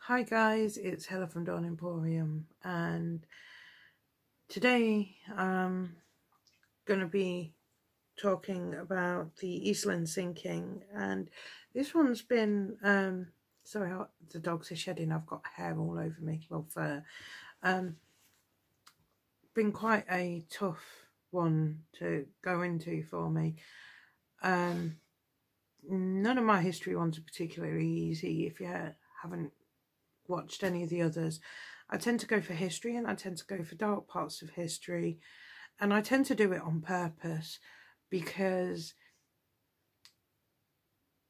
Hi guys, it's Hella from Dawn Emporium, and today I'm going to be talking about the Eastland sinking. And this one's been sorry, the dogs are shedding. I've got hair all over me, well, fur. Been quite a tough one to go into for me. None of my history ones are particularly easy. If you haven't watched any of the others, I tend to go for history, and I tend to go for dark parts of history, and I tend to do it on purpose because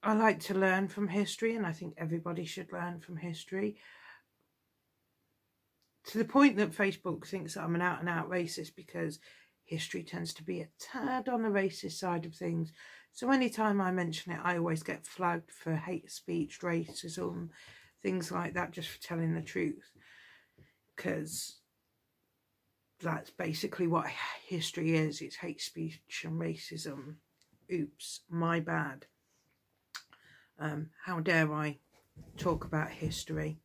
I like to learn from history, and I think everybody should learn from history, to the point that Facebook thinks that I'm an out-and-out racist because history tends to be a tad on the racist side of things. So anytime I mention it, I always get flagged for hate speech, racism, things like that, just for telling the truth, because that's basically what history is. It's hate speech and racism. Oops, my bad. How dare I talk about history?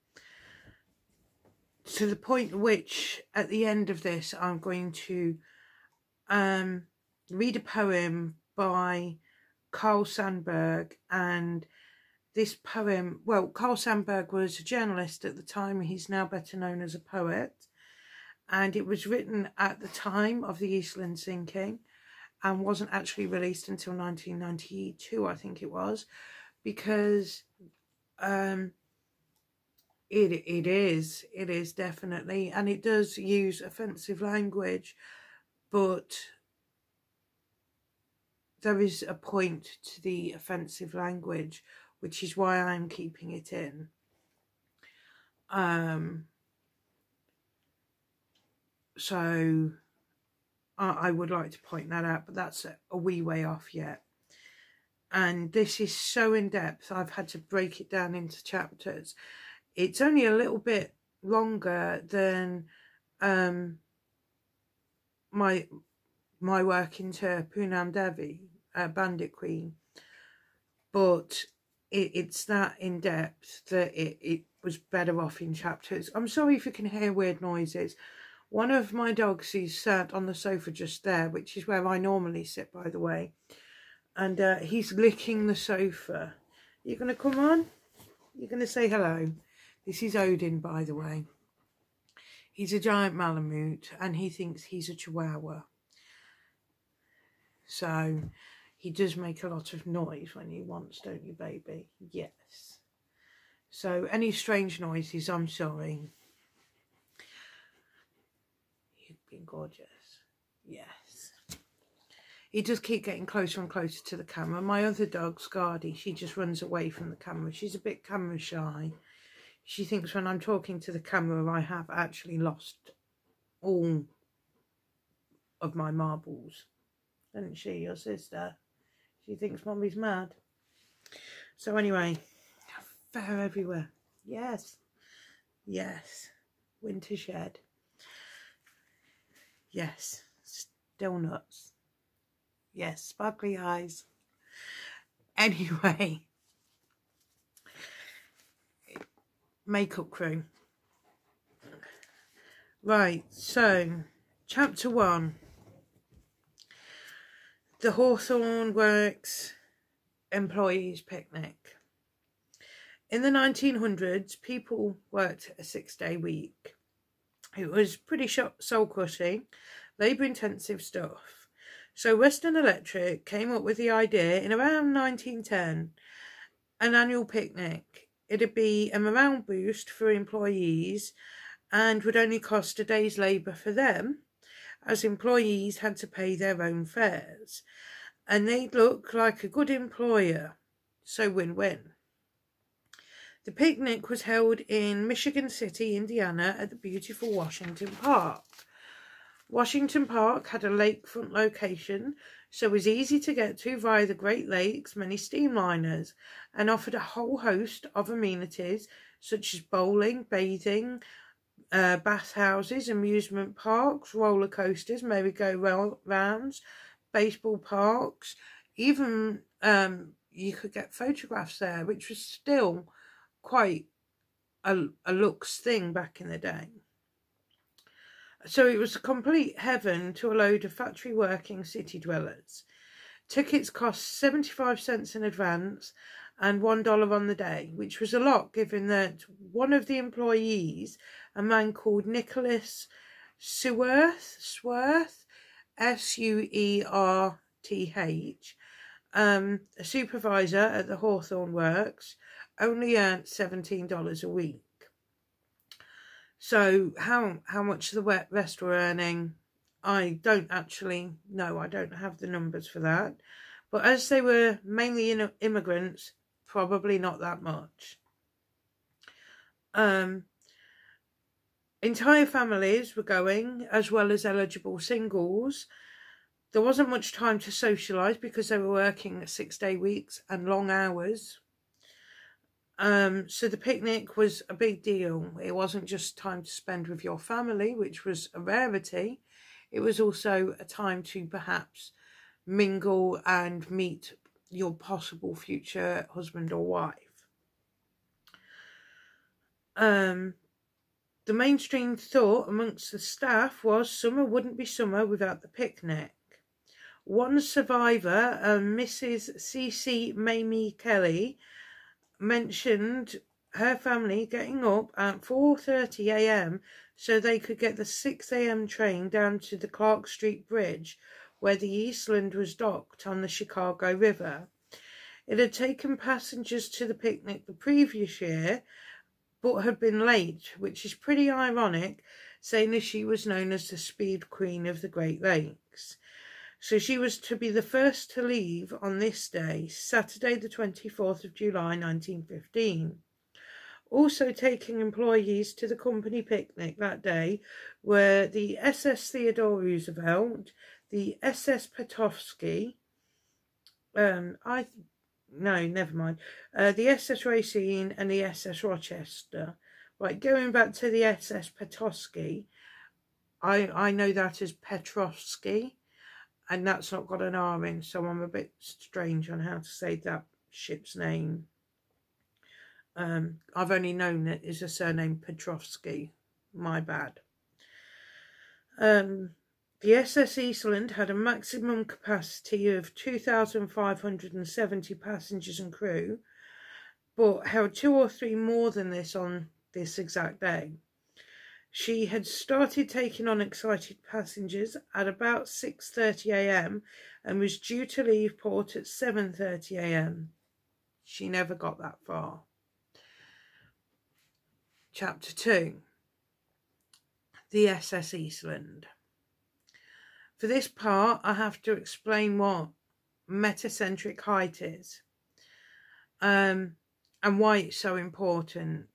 To the point at which, at the end of this, I'm going to read a poem by Carl Sandburg. And this poem, well, Carl Sandburg was a journalist at the time. He's now better known as a poet. And it was written at the time of the Eastland sinking and wasn't actually released until 1992, I think it was, because it is definitely, and it does use offensive language, but there is a point to the offensive language, which is why I'm keeping it in. So I would like to point that out, but that's a wee way off yet. And this is so in depth, I've had to break it down into chapters. It's only a little bit longer than my work into Poonam Devi, Bandit Queen, but it's that in depth that it was better off in chapters. I'm sorry if you can hear weird noises. One of my dogs is sat on the sofa just there, which is where I normally sit, by the way, and he's licking the sofa. You're going to come on? You're going to say hello? This is Odin, by the way. He's a giant Malamute, and he thinks he's a Chihuahua. So he does make a lot of noise when he wants, don't you, baby? Yes. So any strange noises, I'm sorry. You've been gorgeous. Yes. He does keep getting closer and closer to the camera. My other dog, Scardy, she just runs away from the camera. She's a bit camera shy. She thinks when I'm talking to the camera, I have actually lost all of my marbles. Doesn't she, your sister? She thinks Mummy's mad. So anyway, fur everywhere. Yes. Yes. Winter shed. Yes. Still nuts. Yes. Sparkly eyes. Anyway. Makeup crew. Right, so chapter 1. The Hawthorne Works Employees Picnic. In the 1900s, people worked a 6-day week. It was pretty soul-crushing, labour-intensive stuff. So Western Electric came up with the idea in around 1910, an annual picnic. It'd be a morale boost for employees and would only cost a day's labour for them, as employees had to pay their own fares, and they'd look like a good employer, so win-win. The picnic was held in Michigan City, Indiana, at the beautiful Washington Park. Washington Park had a lakefront location, so it was easy to get to via the Great Lakes, many steamliners, and offered a whole host of amenities such as bowling, bathing, bathhouses, amusement parks, roller coasters, merry-go-rounds, baseball parks. Even you could get photographs there, which was still quite a looks thing back in the day. So it was a complete heaven to a load of factory working city dwellers. Tickets cost 75 cents in advance and $1 on the day, which was a lot given that one of the employees, a man called Nicholas Swerth, S-U-E-R-T-H, a supervisor at the Hawthorne Works, only earned $17 a week. So how much the rest were earning, I don't actually know. I don't have the numbers for that. But as they were mainly immigrants, probably not that much. Entire families were going, as well as eligible singles. There wasn't much time to socialise because they were working 6-day weeks and long hours. So the picnic was a big deal. It wasn't just time to spend with your family, which was a rarity. It was also a time to perhaps mingle and meet your possible future husband or wife. The mainstream thought amongst the staff was summer wouldn't be summer without the picnic. One survivor, Mrs. C.C. Mamie Kelly, mentioned her family getting up at 4:30 a.m. so they could get the 6 a.m. train down to the Clark Street Bridge where the Eastland was docked on the Chicago River. It had taken passengers to the picnic the previous year but had been late, which is pretty ironic, saying that she was known as the Speed Queen of the Great Lakes. So she was to be the first to leave on this day, Saturday the 24th of July 1915. Also taking employees to the company picnic that day were the SS Theodore Roosevelt, the SS Petrovsky, the SS Racine and the SS Rochester. Right, going back to the SS Petrovsky, I know that as Petrovsky. And that's not got an R in, so I'm a bit strange on how to say that ship's name. I've only known it is a surname Petrovsky. My bad. The SS Eastland had a maximum capacity of 2,570 passengers and crew, but held 2 or 3 more than this on this exact day. She had started taking on excited passengers at about 6:30 a.m. and was due to leave port at 7:30 a.m. She never got that far. Chapter 2. The SS Eastland. For this part, I have to explain what metacentric height is and why it's so important.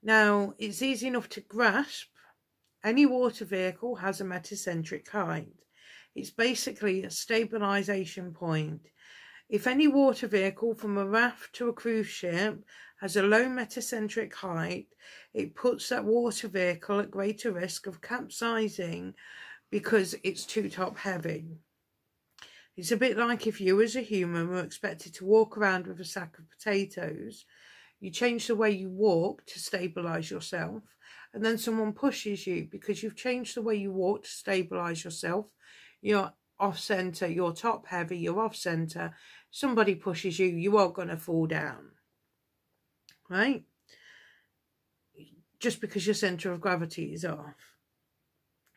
Now, it's easy enough to grasp. Any water vehicle has a metacentric height. It's basically a stabilisation point. If any water vehicle from a raft to a cruise ship has a low metacentric height, it puts that water vehicle at greater risk of capsizing because it's too top heavy. It's a bit like if you as a human were expected to walk around with a sack of potatoes. You change the way you walk to stabilise yourself, and then someone pushes you because you've changed the way you walk to stabilise yourself. You're off centre, you're top heavy, you're off centre. Somebody pushes you, you are going to fall down. Right? Just because your centre of gravity is off.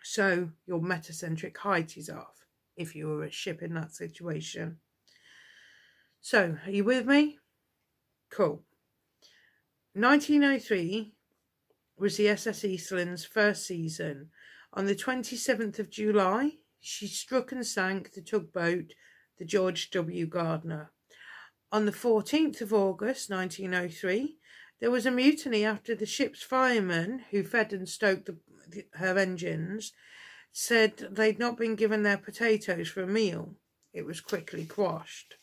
So your metacentric height is off if you were a ship in that situation. So, are you with me? Cool. 1903 was the SS Eastland's first season. On the 27th of July, she struck and sank the tugboat, the George W. Gardner. On the 14th of August 1903, there was a mutiny after the ship's firemen, who fed and stoked her engines, said they'd not been given their potatoes for a meal. It was quickly quashed.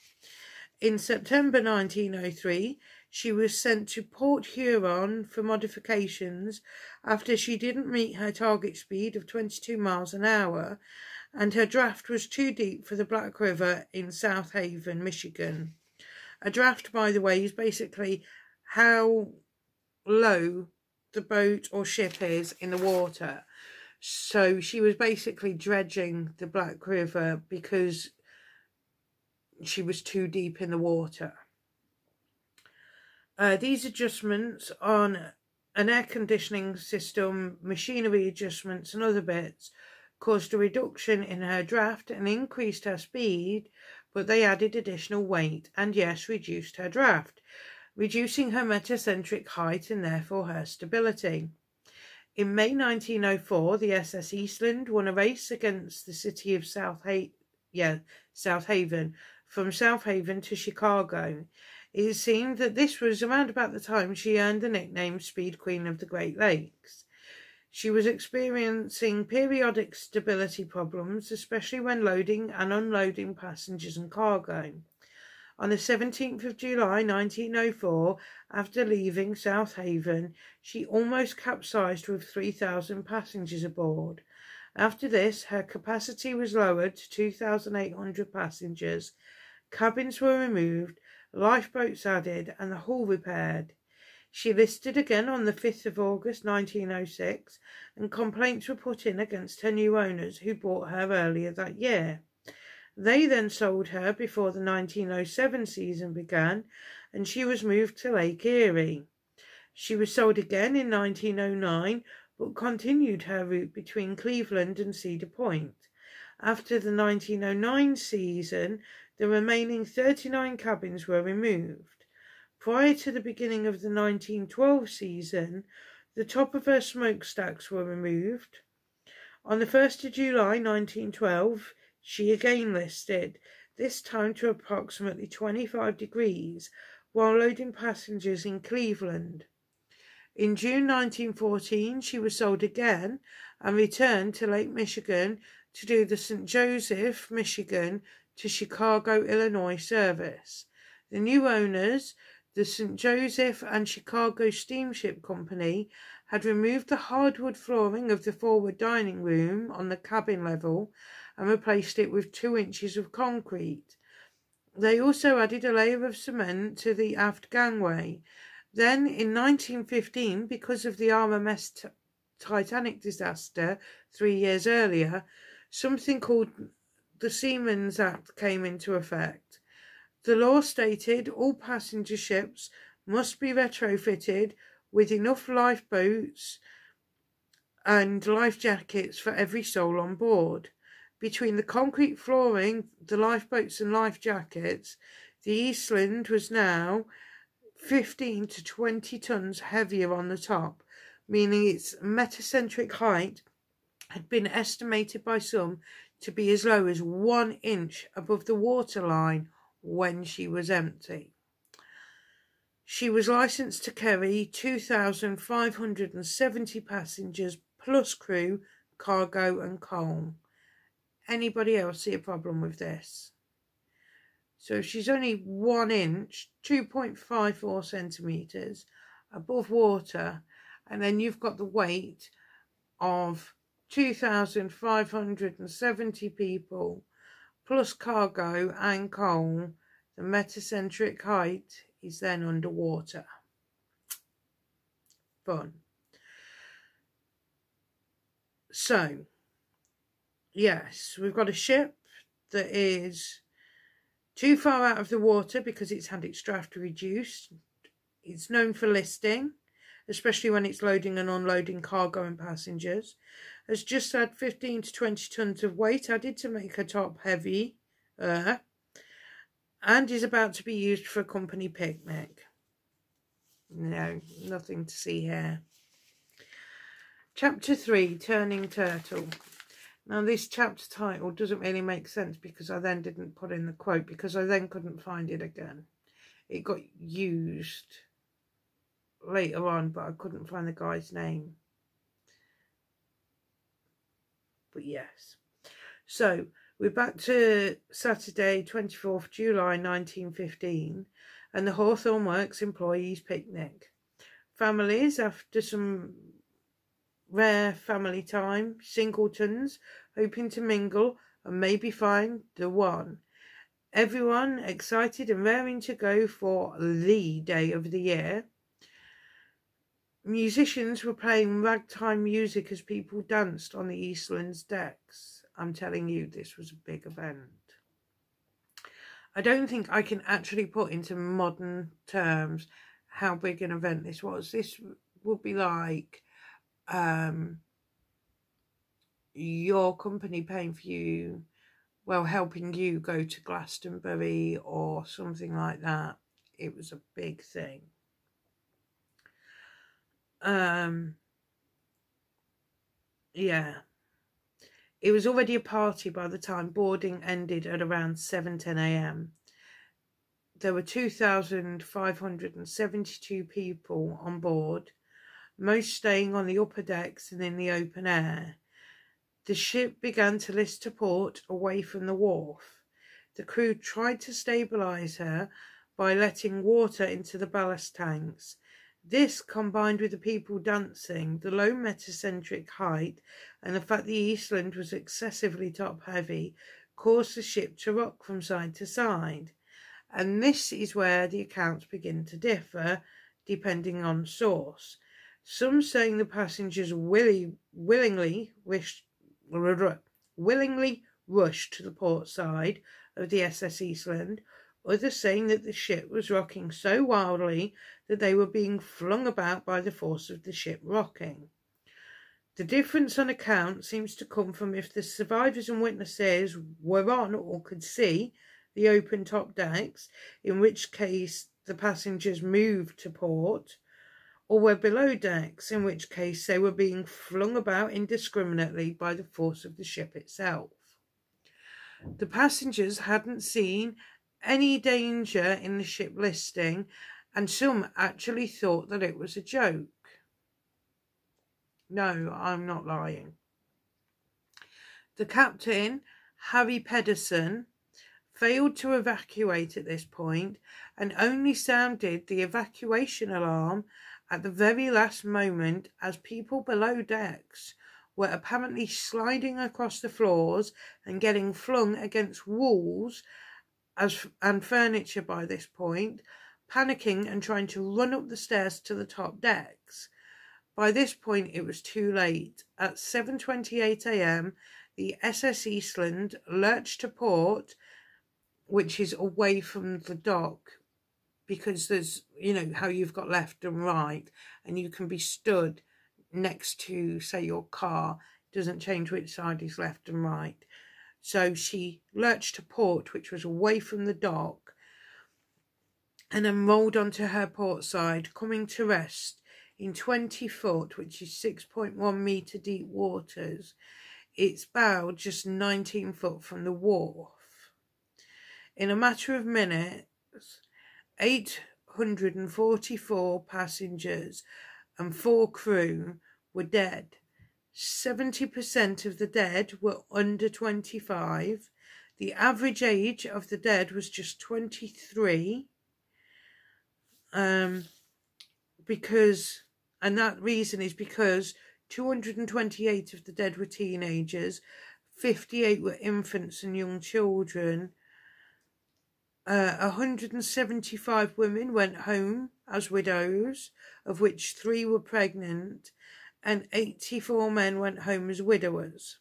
In September 1903, she was sent to Port Huron for modifications after she didn't meet her target speed of 22 miles an hour and her draft was too deep for the Black River in South Haven, Michigan. A draft, by the way, is basically how low the boat or ship is in the water. So she was basically dredging the Black River because she was too deep in the water. These adjustments on an air conditioning system, machinery adjustments and other bits caused a reduction in her draft and increased her speed, but they added additional weight and, yes, reduced her draft, reducing her metacentric height and therefore her stability. In May 1904, the SS Eastland won a race against the city of South Haven, from South Haven to Chicago. It seemed that this was around about the time she earned the nickname Speed Queen of the Great Lakes. She was experiencing periodic stability problems, especially when loading and unloading passengers and cargo. On the 17th of July 1904, after leaving South Haven, she almost capsized with 3,000 passengers aboard. After this, her capacity was lowered to 2,800 passengers. Cabins were removed, lifeboats added, and the hull repaired. She listed again on the 5th of August 1906, and complaints were put in against her new owners who bought her earlier that year. They then sold her before the 1907 season began, and she was moved to Lake Erie. She was sold again in 1909, but continued her route between Cleveland and Cedar Point. After the 1909 season, the remaining 39 cabins were removed. Prior to the beginning of the 1912 season, the top of her smokestacks were removed. On the 1st of July 1912, she again listed, this time to approximately 25 degrees, while loading passengers in Cleveland. In June 1914, she was sold again and returned to Lake Michigan to do the St. Joseph, Michigan to Chicago, Illinois service. The new owners, the St. Joseph and Chicago Steamship Company, had removed the hardwood flooring of the forward dining room on the cabin level and replaced it with 2 inches of concrete. They also added a layer of cement to the aft gangway. Then, in 1915, because of the RMS Titanic disaster 3 years earlier, something called the Siemens Act came into effect. The law stated all passenger ships must be retrofitted with enough lifeboats and life jackets for every soul on board. Between the concrete flooring, the lifeboats and life jackets, the Eastland was now 15 to 20 tons heavier on the top, meaning its metacentric height had been estimated by some to be as low as 1 inch above the waterline when she was empty. She was licensed to carry 2,570 passengers plus crew, cargo and coal. Anybody else see a problem with this? So she's only 1 inch, 2.54 centimetres above water, and then you've got the weight of 2,570 people plus cargo and coal. The metacentric height is then underwater. Fun. So, yes, we've got a ship that is too far out of the water because it's had its draft reduced. It's known for listing, especially when it's loading and unloading cargo and passengers. Has just had 15 to 20 tons of weight added to make her top heavy, and is about to be used for a company picnic. No, nothing to see here. Chapter 3, Turning Turtle. Now this chapter title doesn't really make sense because I then didn't put in the quote because I then couldn't find it again. It got used later on, but I couldn't find the guy's name. But yes. So we're back to Saturday, 24th July 1915, and the Hawthorne Works employees' picnic. Families, after some rare family time, singletons, hoping to mingle and maybe find the one. Everyone excited and raring to go for the day of the year. Musicians were playing ragtime music as people danced on the Eastland's decks. I'm telling you, this was a big event. I don't think I can actually put into modern terms how big an event this was. This would be like your company paying for you, well, helping you go to Glastonbury or something like that. It was a big thing. Yeah. It was already a party by the time boarding ended at around 7:10 a.m. There were 2,572 people on board, most staying on the upper decks and in the open air. The ship began to list to port away from the wharf. The crew tried to stabilise her by letting water into the ballast tanks. This, combined with the people dancing, the low metacentric height, and the fact the Eastland was excessively top-heavy, caused the ship to rock from side to side. And this is where the accounts begin to differ, depending on source. Some saying the passengers willingly rushed to the port side of the SS Eastland, others saying that the ship was rocking so wildly that they were being flung about by the force of the ship rocking. The difference on account seems to come from if the survivors and witnesses were on or could see the open top decks, in which case the passengers moved to port, or were below decks, in which case they were being flung about indiscriminately by the force of the ship itself. The passengers hadn't seen any danger in the ship listing, and some actually thought that it was a joke. No, I'm not lying. The captain, Harry Pedersen, failed to evacuate at this point and only sounded the evacuation alarm at the very last moment, as people below decks were apparently sliding across the floors and getting flung against walls and furniture by this point, panicking and trying to run up the stairs to the top decks. By this point it was too late. At 7:28 a.m. the SS Eastland lurched to port, which is away from the dock, because there's, you know, how you've got left and right, and you can be stood next to, say, your car. It doesn't change which side is left and right. So she lurched to port, which was away from the dock, and then rolled onto her port side, coming to rest in 20 foot, which is 6.1 metre deep waters. Its bow just 19 foot from the wharf. In a matter of minutes, 844 passengers and 4 crew were dead. 70% of the dead were under 25. The average age of the dead was just 23. And that reason is because 228 of the dead were teenagers, 58 were infants and young children. 175 women went home as widows, of which 3 were pregnant, and 84 men went home as widowers.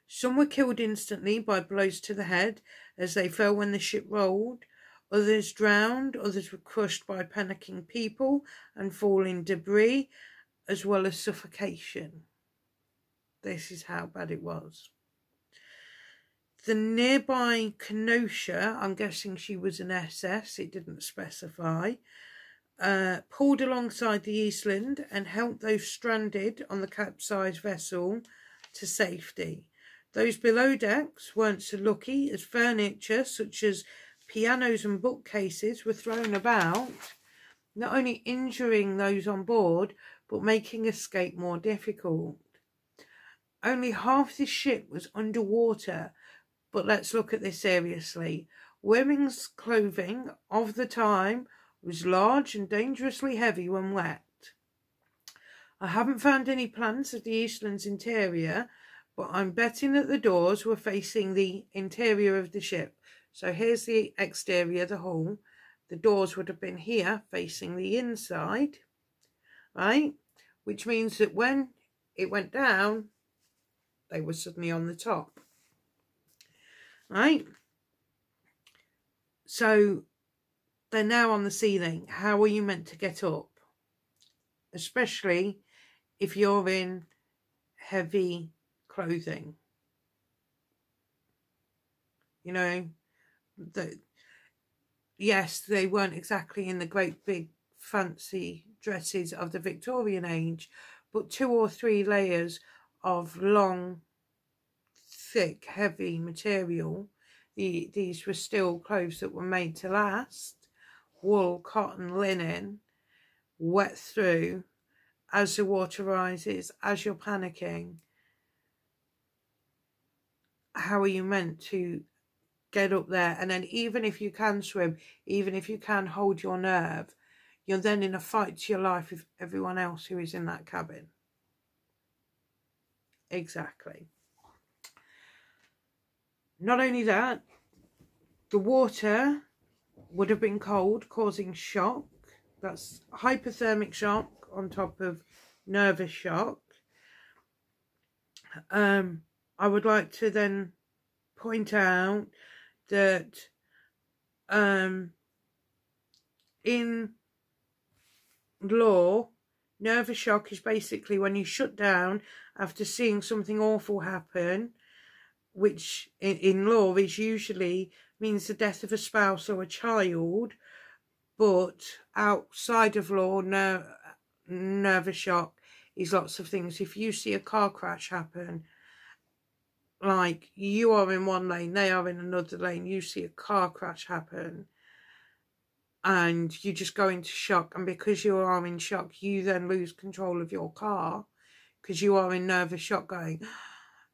Some were killed instantly by blows to the head as they fell when the ship rolled. Others drowned, others were crushed by panicking people and falling debris, as well as suffocation. This is how bad it was. The nearby Kenosha, I'm guessing she was an SS, it didn't specify, pulled alongside the Eastland and helped those stranded on the capsized vessel to safety. Those below decks weren't so lucky, as furniture such as pianos and bookcases were thrown about, not only injuring those on board, but making escape more difficult. Only half the ship was underwater, but let's look at this seriously. Women's clothing of the time was large and dangerously heavy when wet. I haven't found any plans of the Eastland's interior, but I'm betting that the doors were facing the interior of the ship. So here's the exterior, the hull. The doors would have been here, facing the inside. right? Which means that when it went down, they were suddenly on the top, right? So they're now on the ceiling. How are you meant to get up? Especially if you're in heavy clothing. You know, yes, they weren't exactly in the great big fancy dresses of the Victorian age, but 2 or 3 layers of long, thick, heavy material. These were still clothes that were made to last. Wool, cotton, linen, wet through as the water rises, as you're panicking. How are you meant to get up there? And then even if you can swim, even if you can hold your nerve, you're then in a fight to your life with everyone else who is in that cabin. Exactly. Not only that, the water would have been cold, causing shock. That's hypothermic shock on top of nervous shock. I would like to then point out that in law, nervous shock is basically when you shut down after seeing something awful happen, which in law is usually means the death of a spouse or a child, but outside of law, nervous shock is lots of things. If you see a car crash happen, like you are in one lane, they are in another lane, you see a car crash happen, and you just go into shock, and because you are in shock, you then lose control of your car, because you are in nervous shock going,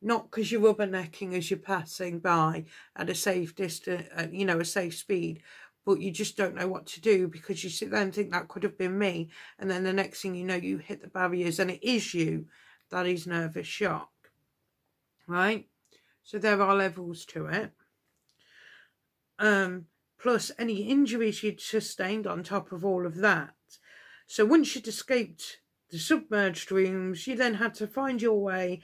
not because you're rubbernecking as you're passing by at a safe distance, you know, a safe speed, but you just don't know what to do, because you sit there and think that could have been me, and then the next thing you know, you hit the barriers and it is you. That is nervous shock, right? So there are levels to it. Plus any injuries you'd sustained on top of all of that. So once you'd escaped the submerged rooms, you then had to find your way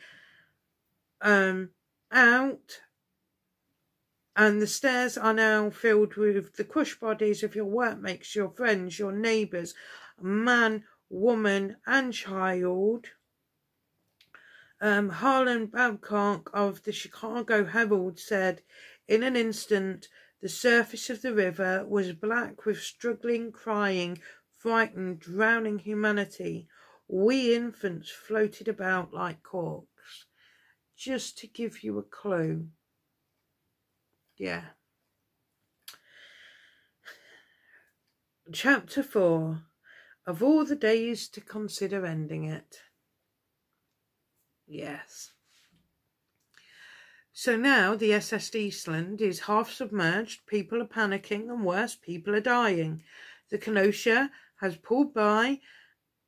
out, and the stairs are now filled with the crushed bodies of your workmates, your friends, your neighbours, man, woman and child. Harlan Babcock of the Chicago Herald said, in an instant, the surface of the river was black with struggling, crying, frightened, drowning humanity. We infants floated about like corks. Just to give you a clue. Yeah. Chapter 4. Of all the days to consider ending it. Yes. So now the SS Eastland is half submerged, people are panicking, and worse, people are dying. The Kenosha has pulled by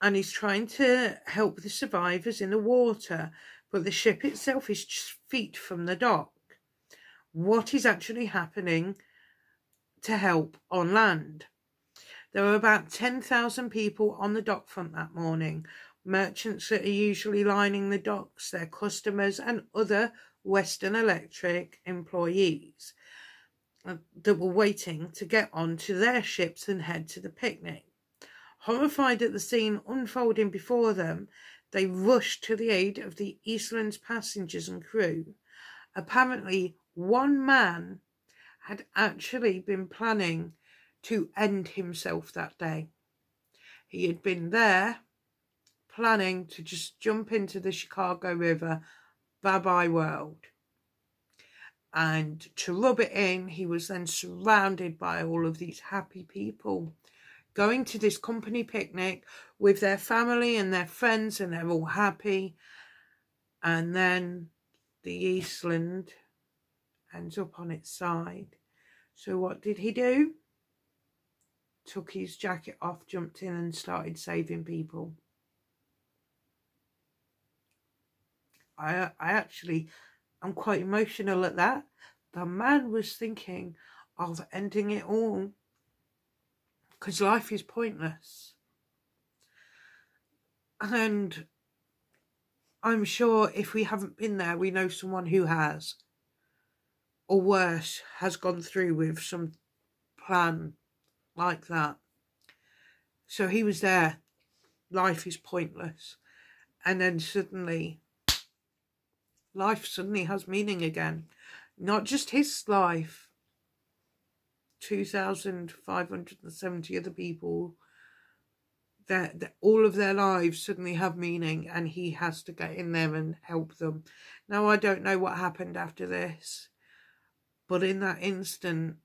and is trying to help the survivors in the water, but the ship itself is just feet from the dock. What is actually happening to help on land? There were about 10,000 people on the dock front that morning. Merchants that are usually lining the docks, their customers and other Western Electric employees that were waiting to get onto their ships and head to the picnic. Horrified at the scene unfolding before them, they rushed to the aid of the Eastland's passengers and crew. Apparently, one man had actually been planning to end himself that day. He had been there planning to just jump into the Chicago River, bye-bye world. And to rub it in, he was then surrounded by all of these happy people going to this company picnic with their family and their friends, and they're all happy. And then the Eastland ends up on its side. So what did he do? Took his jacket off, jumped in and started saving people. I'm quite emotional at that. The man was thinking of ending it all, because life is pointless. And I'm sure if we haven't been there, we know someone who has. Or worse, has gone through with some plan like that. So he was there. Life is pointless. And then suddenly, life suddenly has meaning again. Not just his life. 2,570 other people. That all of their lives suddenly have meaning, and he has to get in there and help them. Now, I don't know what happened after this. But in that instant,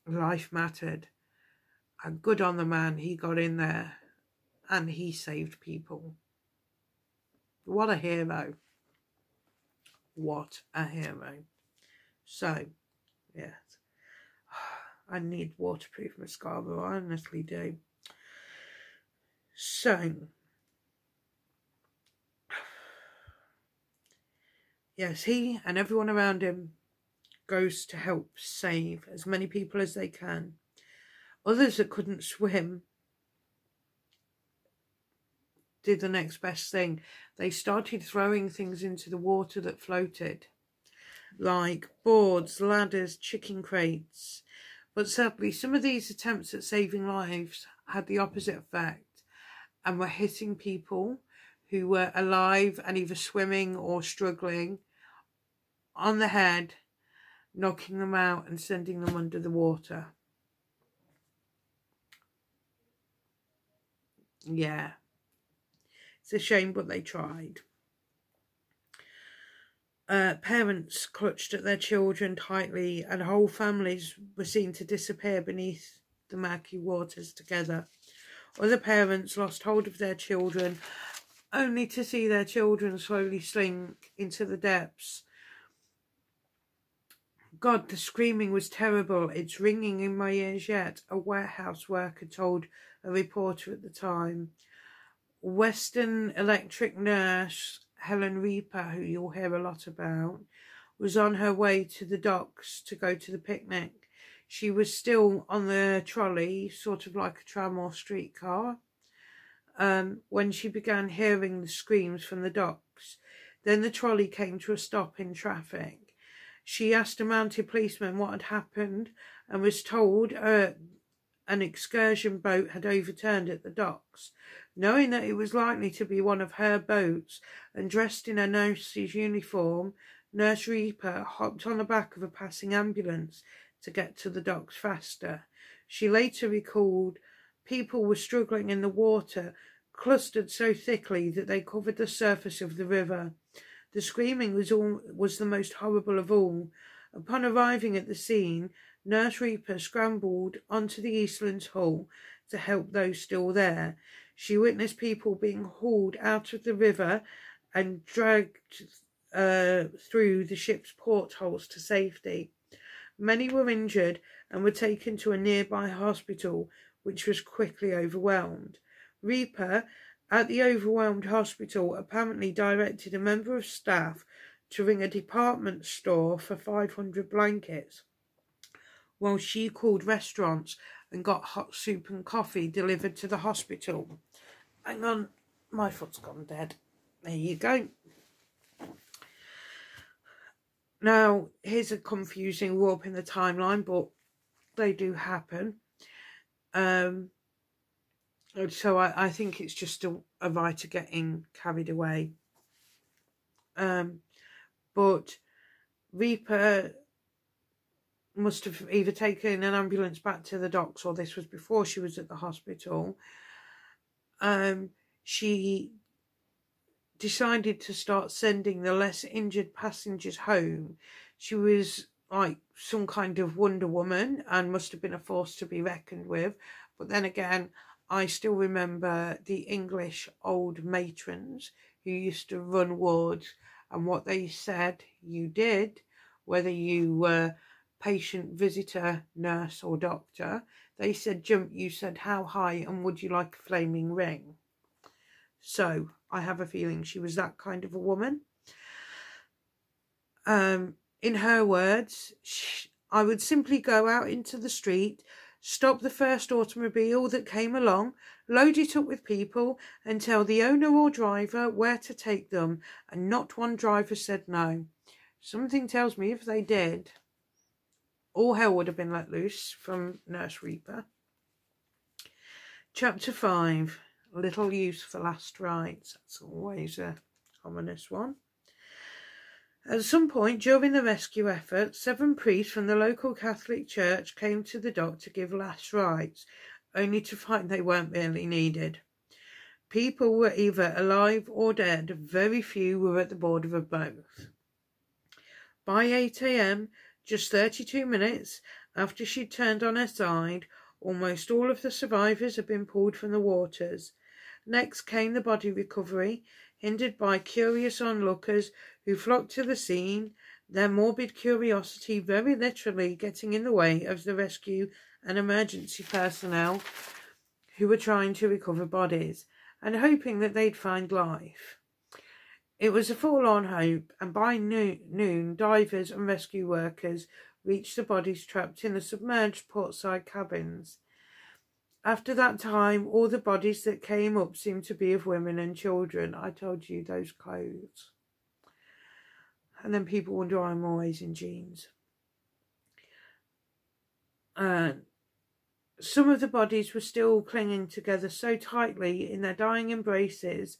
life mattered. And good on the man, he got in there and he saved people. What a hero. What a hero. So, yes. I need waterproof mascara, I honestly do. So, yes, he and everyone around him goes to help save as many people as they can. Others that couldn't swim did the next best thing. They started throwing things into the water that floated, like boards, ladders, chicken crates. But sadly, some of these attempts at saving lives had the opposite effect and were hitting people who were alive and either swimming or struggling on the head, knocking them out and sending them under the water. Yeah. It's a shame, but they tried. Parents clutched at their children tightly, and whole families were seen to disappear beneath the murky waters together. Other parents lost hold of their children, only to see their children slowly sink into the depths. God, the screaming was terrible. It's ringing in my ears yet, a warehouse worker told a reporter at the time. Western Electric nurse Helen Reaper, who you'll hear a lot about, was on her way to the docks to go to the picnic. She was still on the trolley, sort of like a tram or streetcar, when she began hearing the screams from the docks. Then the trolley came to a stop in traffic. She asked a mounted policeman what had happened and was told an excursion boat had overturned at the docks. Knowing that it was likely to be one of her boats, and dressed in a nurse's uniform, Nurse Reaper hopped on the back of a passing ambulance to get to the docks faster. She later recalled people were struggling in the water, clustered so thickly that they covered the surface of the river. The screaming was the most horrible of all. Upon arriving at the scene, Nurse Reaper scrambled onto the Eastland's hull to help those still there. She witnessed people being hauled out of the river and dragged through the ship's portholes to safety. Many were injured and were taken to a nearby hospital, which was quickly overwhelmed. Reaper, at the overwhelmed hospital, apparently directed a member of staff to ring a department store for 500 blankets, while she called restaurants and got hot soup and coffee delivered to the hospital. Hang on, my foot's gone dead. There you go. Now, here's a confusing warp in the timeline, but they do happen. So I think it's just a writer getting carried away. But Reaper must have either taken an ambulance back to the docks, or this was before she was at the hospital. She decided to start sending the less injured passengers home. She was like some kind of Wonder Woman and must have been a force to be reckoned with. But then again, I still remember the English old matrons who used to run wards, and what they said you did, whether you were patient, visitor, nurse or doctor. They said jump, you said how high, and would you like a flaming ring? So I have a feeling she was that kind of a woman. In her words, I would simply go out into the street, Stop the first automobile that came along, load it up with people, and tell the owner or driver where to take them, and not one driver said no. Something tells me if they did, all hell would have been let loose from Nurse Reaper. Chapter 5. Little use for last rites. That's always a ominous one. At some point during the rescue effort, 7 priests from the local Catholic Church came to the dock to give last rites, only to find they weren't really needed. People were either alive or dead. Very few were at the border of both. By 8 a.m, just 32 minutes after she'd turned on her side, almost all of the survivors had been pulled from the waters. Next came the body recovery, hindered by curious onlookers who flocked to the scene, their morbid curiosity very literally getting in the way of the rescue and emergency personnel who were trying to recover bodies and hoping that they'd find life. It was a forlorn hope, and by noon divers and rescue workers reached the bodies trapped in the submerged portside cabins. After that time, all the bodies that came up seemed to be of women and children. I told you, those clothes. And then people wonder why I'm always in jeans. Some of the bodies were still clinging together so tightly in their dying embraces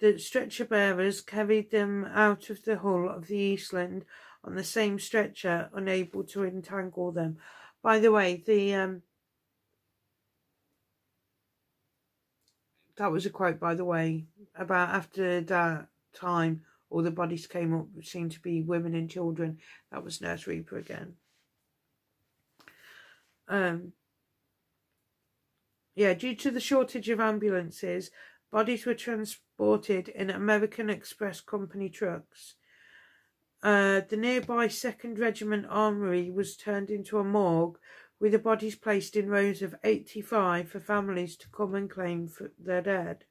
that stretcher bearers carried them out of the hull of the Eastland on the same stretcher, unable to entangle them. By the way, that was a quote, by the way, about after that time, all the bodies came up, which seemed to be women and children. That was Nurse Reaper again. Due to the shortage of ambulances, bodies were transported in American Express Company trucks. The nearby 2nd Regiment Armoury was turned into a morgue, with the bodies placed in rows of 85 for families to come and claim for their dead.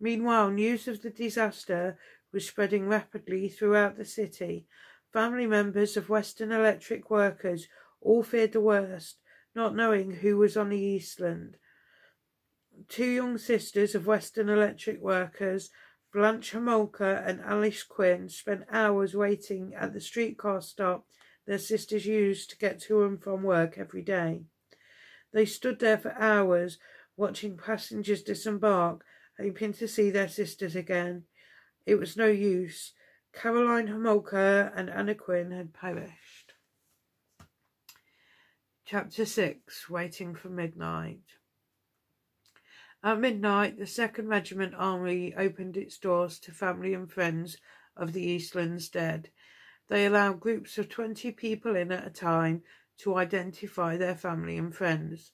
Meanwhile, news of the disaster was spreading rapidly throughout the city. Family members of Western Electric workers all feared the worst, not knowing who was on the Eastland. 2 young sisters of Western Electric workers, Blanche Homolka and Alice Quinn, spent hours waiting at the streetcar stop their sisters used to get to and from work every day. They stood there for hours, watching passengers disembark, hoping to see their sisters again. It was no use. Caroline Homolka and Anna Quinn had perished. Chapter 6. Waiting for midnight. At midnight, the 2nd Regiment Army opened its doors to family and friends of the Eastland's dead. They allowed groups of 20 people in at a time to identify their family and friends.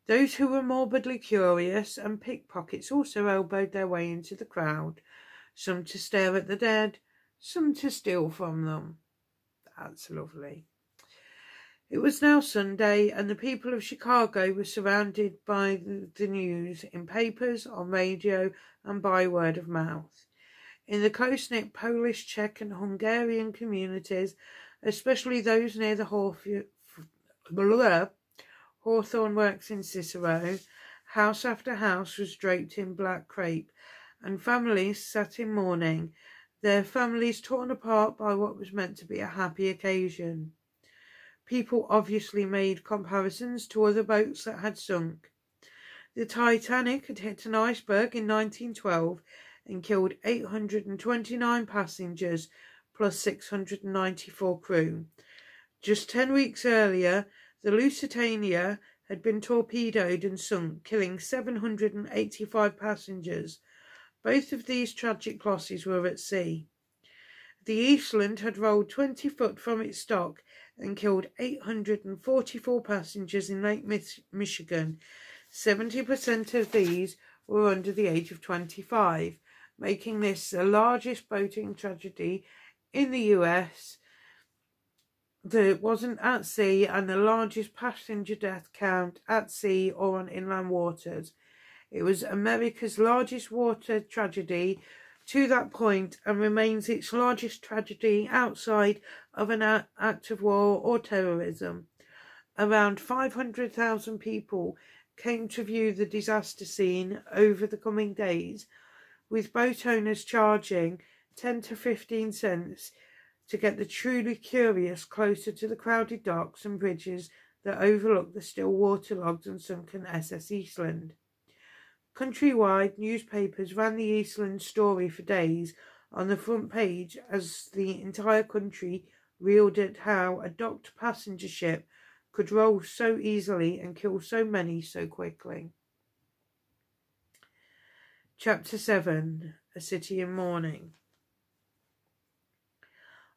Those who were morbidly curious and pickpockets also elbowed their way into the crowd, some to stare at the dead, some to steal from them. That's lovely. It was now Sunday, and the people of Chicago were surrounded by the news in papers, on radio, and by word of mouth. In the close-knit Polish, Czech and Hungarian communities, especially those near the Hawthorne Works in Cicero, house after house was draped in black crape, and families sat in mourning, their families torn apart by what was meant to be a happy occasion. People obviously made comparisons to other boats that had sunk. The Titanic had hit an iceberg in 1912 and killed 829 passengers plus 694 crew. Just 10 weeks earlier, the Lusitania had been torpedoed and sunk, killing 785 passengers. Both of these tragic losses were at sea. The Eastland had rolled 20 foot from its dock and killed 844 passengers in Lake Michigan. 70% of these were under the age of 25, making this the largest boating tragedy in the US that wasn't at sea and the largest passenger death count at sea or on inland waters. It was America's largest water tragedy to that point and remains its largest tragedy outside of an act of war or terrorism. Around 500,000 people came to view the disaster scene over the coming days, with boat owners charging 10 to 15 cents to get the truly curious closer to the crowded docks and bridges that overlook the still waterlogged and sunken SS Eastland. Countrywide, newspapers ran the Eastland story for days on the front page as the entire country reeled at how a docked passenger ship could roll so easily and kill so many so quickly. Chapter 7. A City in Mourning.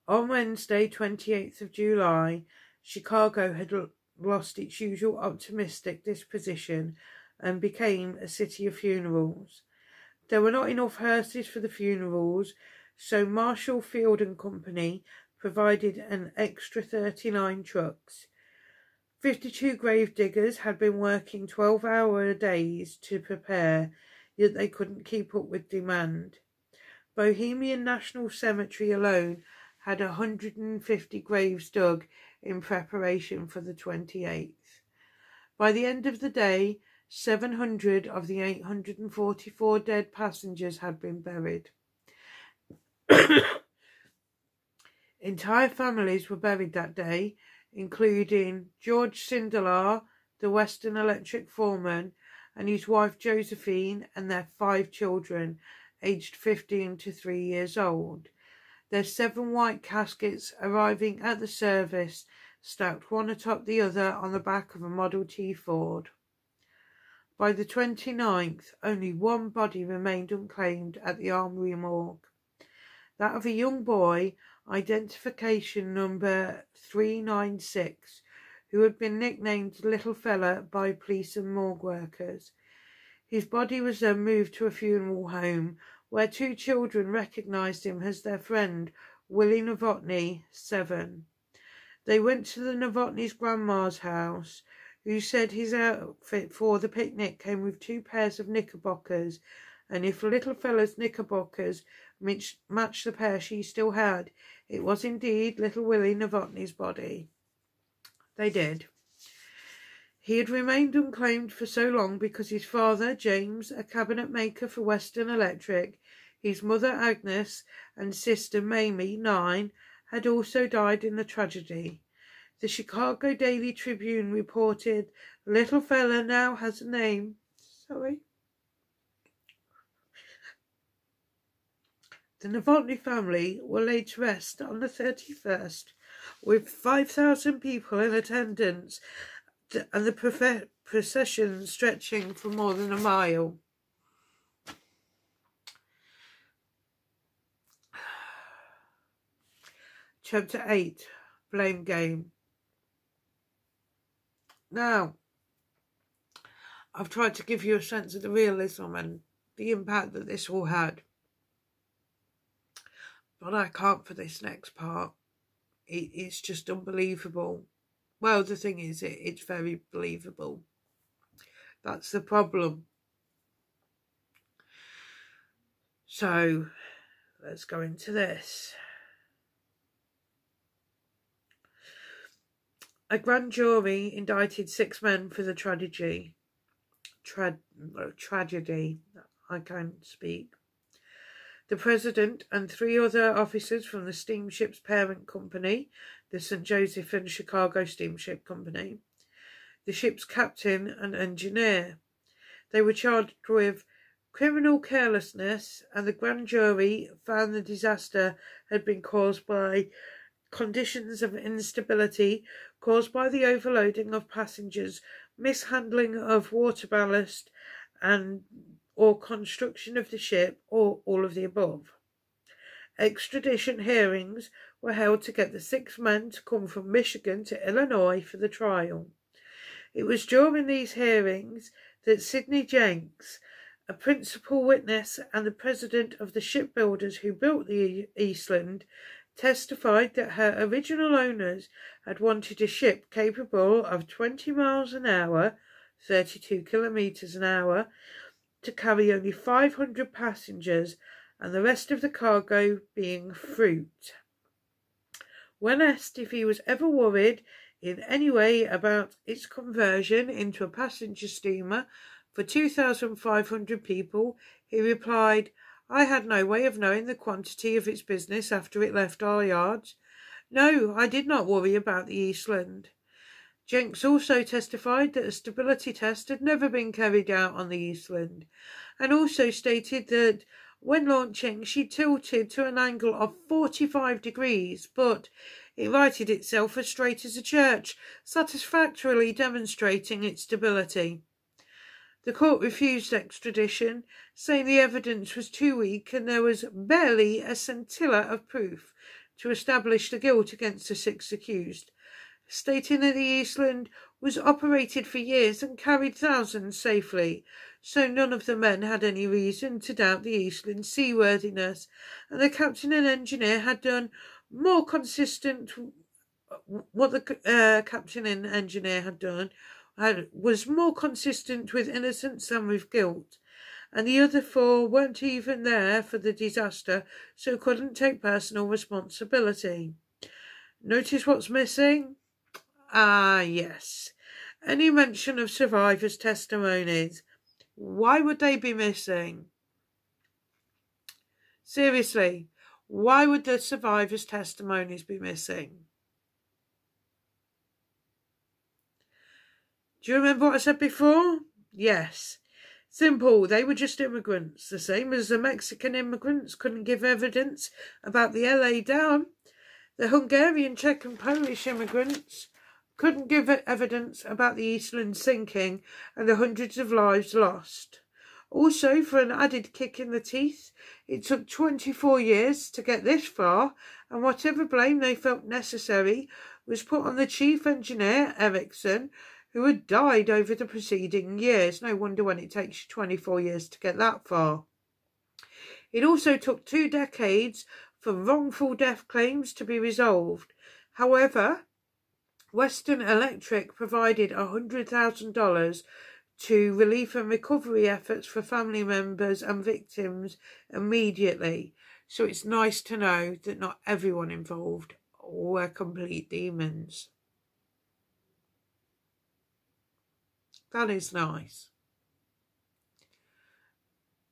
On Wednesday, 28th of July, Chicago had lost its usual optimistic disposition and became a city of funerals. There were not enough hearses for the funerals, so Marshall Field and Company provided an extra 39 trucks. 52 grave diggers had been working 12-hour days to prepare, yet they couldn't keep up with demand. Bohemian National Cemetery alone had 150 graves dug in preparation for the 28th. By the end of the day, 700 of the 844 dead passengers had been buried. Entire families were buried that day, including George Sindelar, the Western Electric foreman, and his wife Josephine and their 5 children, aged 15 to 3 years old. Their 7 white caskets arriving at the service, stacked one atop the other on the back of a Model T Ford. By the 29th, only one body remained unclaimed at the Armory morgue. That of a young boy, identification number 396, who had been nicknamed Little Fella by police and morgue workers. His body was then moved to a funeral home, where 2 children recognised him as their friend, Willie Novotny, 7. They went to the Novotny's grandma's house, who said his outfit for the picnic came with 2 pairs of knickerbockers, and if Little Fella's knickerbockers matched the pair she still had, it was indeed little Willie Novotny's body. They did. He had remained unclaimed for so long because his father, James, a cabinet maker for Western Electric, his mother, Agnes, and sister, Mamie, 9, had also died in the tragedy. The Chicago Daily Tribune reported, "Little Fella now has a name." The Novotny family were laid to rest on the 31st, with 5,000 people in attendance and the procession stretching for more than a mile. Chapter 8. Blame Game. Now, I've tried to give you a sense of the realism and the impact that this all had. But I can't for this next part. It's just unbelievable. Well, the thing is, it's very believable. That's the problem. So, let's go into this. A grand jury indicted 6 men for the tragedy. I can't speak. The president and 3 other officers from the steamship's parent company, the St. Joseph and Chicago Steamship Company, the ship's captain and engineer. They were charged with criminal carelessness, and the grand jury found the disaster had been caused by conditions of instability caused by the overloading of passengers, mishandling of water ballast, or construction of the ship, or all of the above. Extradition hearings were held to get the 6 men to come from Michigan to Illinois for the trial. It was during these hearings that Sidney Jenks, a principal witness and the president of the shipbuilders who built the Eastland, testified that her original owners had wanted a ship capable of 20 miles an hour, 32 kilometres an hour, to carry only 500 passengers and the rest of the cargo being fruit. When asked if he was ever worried in any way about its conversion into a passenger steamer for 2,500 people, he replied, "I had no way of knowing the quantity of its business after it left our yards. No, I did not worry about the Eastland." Jenks also testified that a stability test had never been carried out on the Eastland, and also stated that when launching she tilted to an angle of 45 degrees, but it righted itself as straight as a church, satisfactorily demonstrating its stability. The court refused extradition, saying the evidence was too weak and there was barely a scintilla of proof to establish the guilt against the 6 accused, stating that the Eastland was operated for years and carried thousands safely, so none of the men had any reason to doubt the Eastland's seaworthiness, and the captain and engineer had done more consistent. What the captain and engineer had done was more consistent with innocence than with guilt, and the other 4 weren't even there for the disaster, so couldn't take personal responsibility. Notice what's missing? Ah, yes. Any mention of survivors' testimonies. Why would they be missing? Seriously, why would the survivors' testimonies be missing? Do you remember what I said before? Yes. Simple. They were just immigrants, the same as the Mexican immigrants couldn't give evidence about the LA dam. The Hungarian, Czech and Polish immigrants couldn't give evidence about the Eastland sinking and the hundreds of lives lost. Also, for an added kick in the teeth, it took 24 years to get this far, and whatever blame they felt necessary was put on the chief engineer, Ericsson, who had died over the preceding years. No wonder when it takes you 24 years to get that far. It also took 2 decades for wrongful death claims to be resolved. However, Western Electric provided $100,000 to relief and recovery efforts for family members and victims immediately. So it's nice to know that not everyone involved were complete demons. That is nice.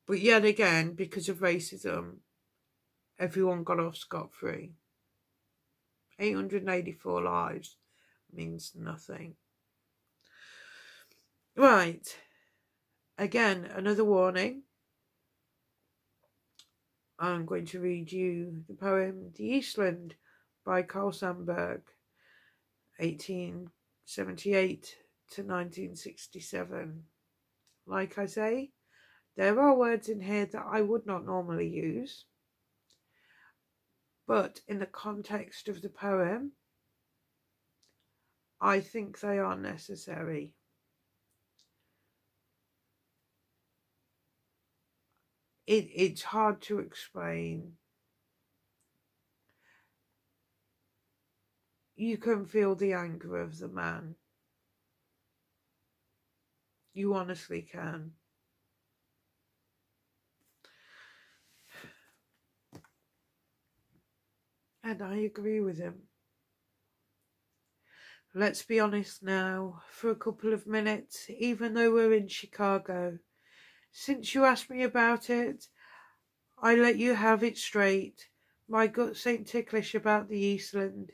But yet again, because of racism, everyone got off scot-free. 884 lives means nothing. Right. Again, another warning. I'm going to read you the poem The Eastland by Carl Sandburg, 1878 to 1967. Like I say, there are words in here that I would not normally use, but in the context of the poem, I think they are necessary. It's hard to explain. You can feel the anger of the man. You honestly can. And I agree with him. Let's be honest now, for a couple of minutes, even though we're in Chicago. Since you asked me about it, I let you have it straight. My guts ain't ticklish about the Eastland.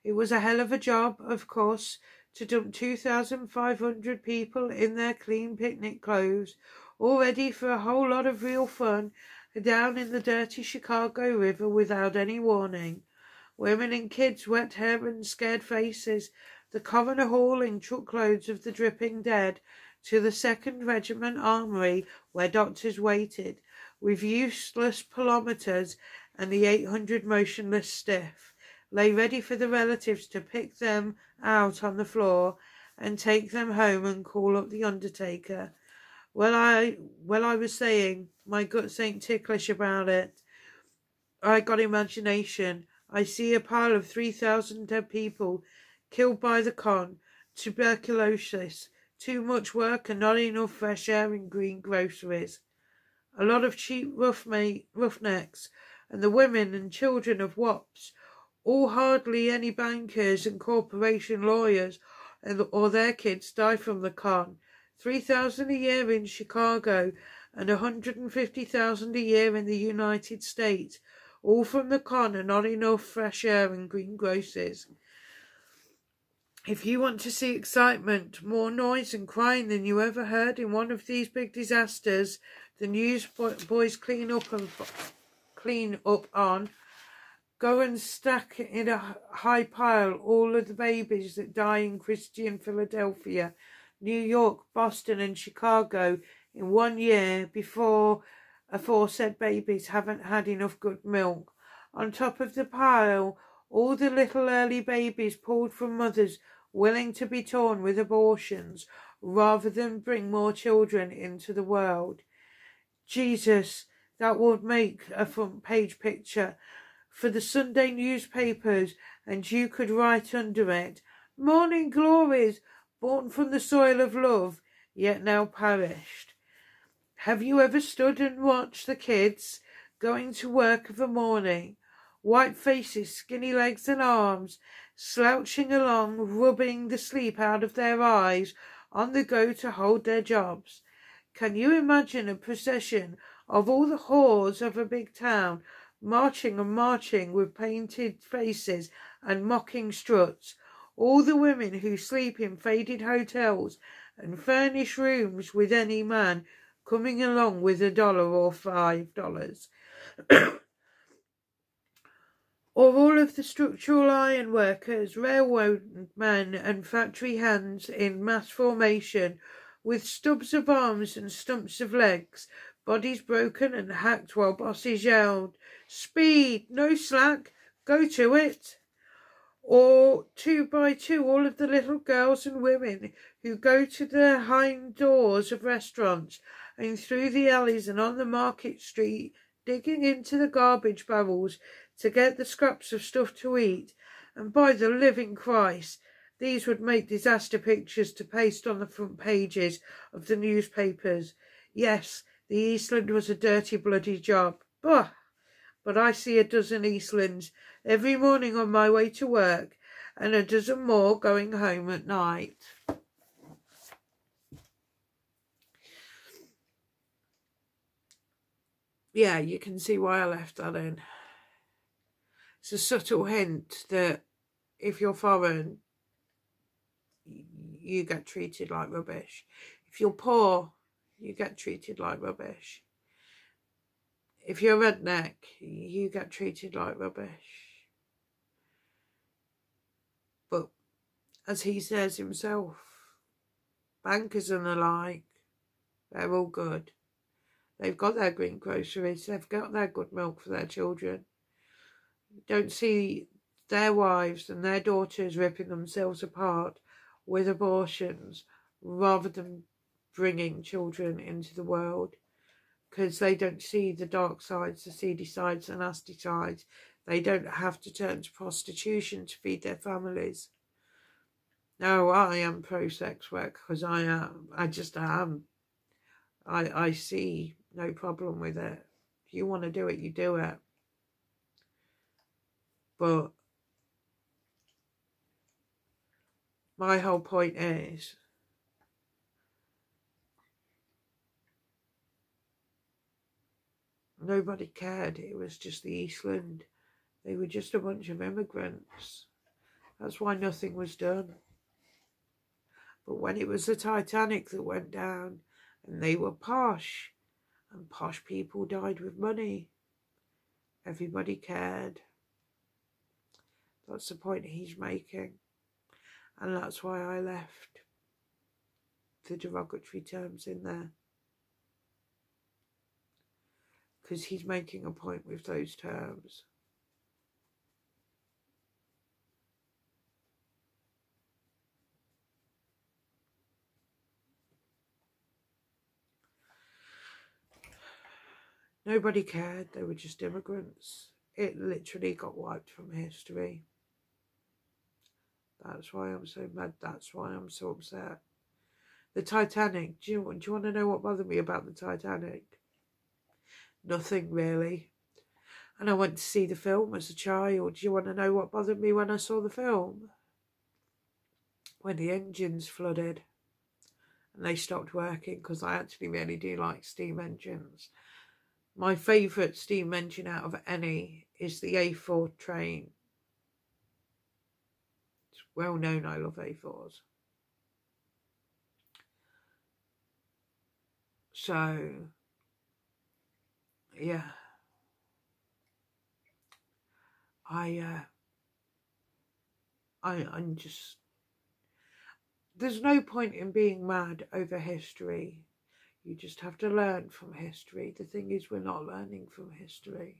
It was a hell of a job, of course, to dump 2,500 people in their clean picnic clothes, all ready for a whole lot of real fun, down in the dirty Chicago River without any warning. Women and kids, wet hair and scared faces, the coroner hauling truckloads of the dripping dead to the 2nd Regiment Armory where doctors waited, with useless pilometers and the 800 motionless stiff, lay ready for the relatives to pick them out on the floor and take them home and call up the undertaker. Well, I was saying, my guts ain't ticklish about it. I got imagination. I see a pile of 3,000 dead people killed by the con, tuberculosis, too much work and not enough fresh air and green groceries. A lot of cheap roughnecks, and the women and children of wops, All hardly any bankers and corporation lawyers or their kids die from the con. 3,000 a year in Chicago and 150,000 a year in the United States. All from the con and not enough fresh air and greengrocers. If you want to see excitement, more noise and crying than you ever heard in one of these big disasters, the newsboys clean up on, go and stack in a high pile all of the babies that die in Christian Philadelphia, New York, Boston and Chicago in 1 year before aforesaid babies haven't had enough good milk. On top of the pile, all the little early babies pulled from mothers willing to be torn with abortions rather than bring more children into the world. Jesus, that would make a front page picture for the Sunday newspapers, and you could write under it, "Morning glories, born from the soil of love, yet now perished." Have you ever stood and watched the kids going to work of a morning? White faces, skinny legs and arms, slouching along, rubbing the sleep out of their eyes, on the go to hold their jobs. Can you imagine a procession of all the whores of a big town, marching and marching with painted faces and mocking struts, all the women who sleep in faded hotels and furnish rooms with any man coming along with $1 or $5, or all of the structural iron workers, railroad men and factory hands in mass formation with stubs of arms and stumps of legs, bodies broken and hacked while bosses yelled, "Speed, no slack, go to it." Or 2 by 2 all of the little girls and women who go to the hind doors of restaurants and through the alleys and on the market street, digging into the garbage barrels to get the scraps of stuff to eat. And by the living Christ, these would make disaster pictures to paste on the front pages of the newspapers. Yes, the Eastland was a dirty, bloody job. Bah! But I see a dozen Eastlands every morning on my way to work, and a dozen more going home at night. Yeah, you can see why I left that in. It's a subtle hint that if you're foreign, you get treated like rubbish. If you're poor, you get treated like rubbish. If you're a redneck, you get treated like rubbish. But as he says himself, bankers and the like, they're all good. They've got their green groceries. They've got their good milk for their children. You don't see their wives and their daughters ripping themselves apart with abortions rather than bringing children into the world, because they don't see the dark sides, the seedy sides, the nasty sides. They don't have to turn to prostitution to feed their families. No, I am pro-sex work because I am. I just am. I see no problem with it. If you want to do it, you do it. But my whole point is, nobody cared. It was just the Eastland. They were just a bunch of immigrants. That's why nothing was done. But when it was the Titanic that went down, and they were posh, and posh people died with money, everybody cared. That's the point he's making. And that's why I left the derogatory terms in there. Because he's making a point with those terms. Nobody cared. They were just immigrants. It literally got wiped from history. That's why I'm so mad. That's why I'm so upset. The Titanic. Do you want to know what bothered me about the Titanic? Nothing really. And I went to see the film as a child. Do you want to know what bothered me when I saw the film? When the engines flooded and they stopped working, because I actually really do like steam engines. My favourite steam engine out of any is the A4 train. It's well known I love A4s. So, yeah. I'm just... There's no point in being mad over history. You just have to learn from history. The thing is, we're not learning from history.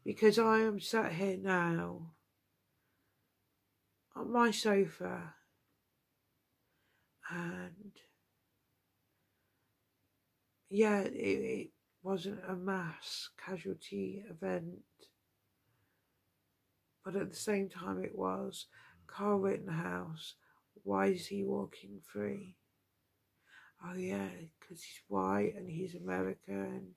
Because I am sat here now on my sofa and yeah, it wasn't a mass casualty event, but at the same time it was. Carl Rittenhouse, why is he walking free? Oh yeah, because he's white and he's American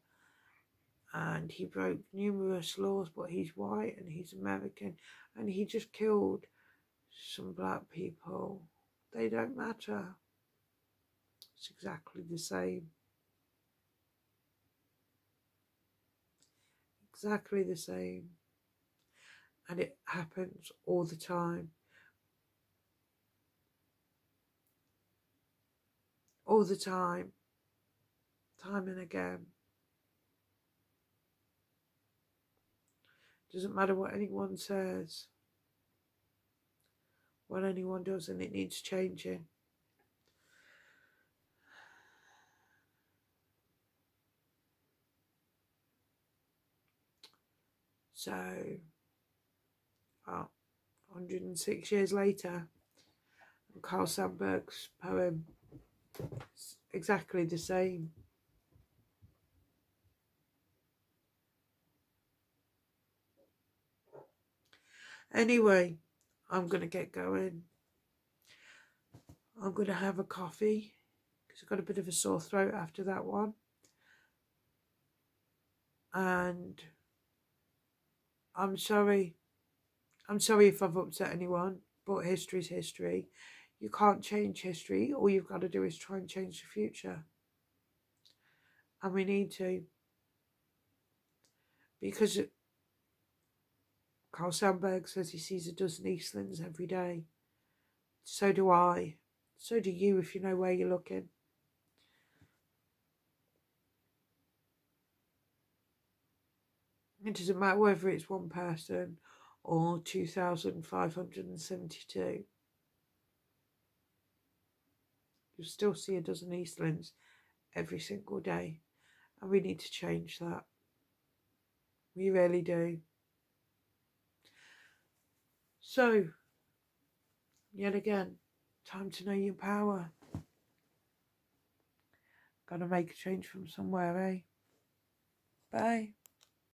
and he broke numerous laws, but he's white and he's American and he just killed some black people. They don't matter. It's exactly the same. Exactly the same. And it happens all the time. All the time. Time and again. Doesn't matter what anyone says. What anyone does, and it needs changing. So, 106 years later, Carl Sandburg's poem is exactly the same. Anyway, I'm going to get going. I'm going to have a coffee because I've got a bit of a sore throat after that one. And I'm sorry. I'm sorry if I've upset anyone, but history's history. You can't change history. All you've got to do is try and change the future. And we need to. Because Carl Sandburg says he sees a dozen Eastlands every day. So do I. So do you if you know where you're looking. It doesn't matter whether it's one person or 2,572. You'll still see a dozen Eastlands every single day. And we need to change that. We really do. So, yet again, time to know your power. Gotta make a change from somewhere, eh? Bye.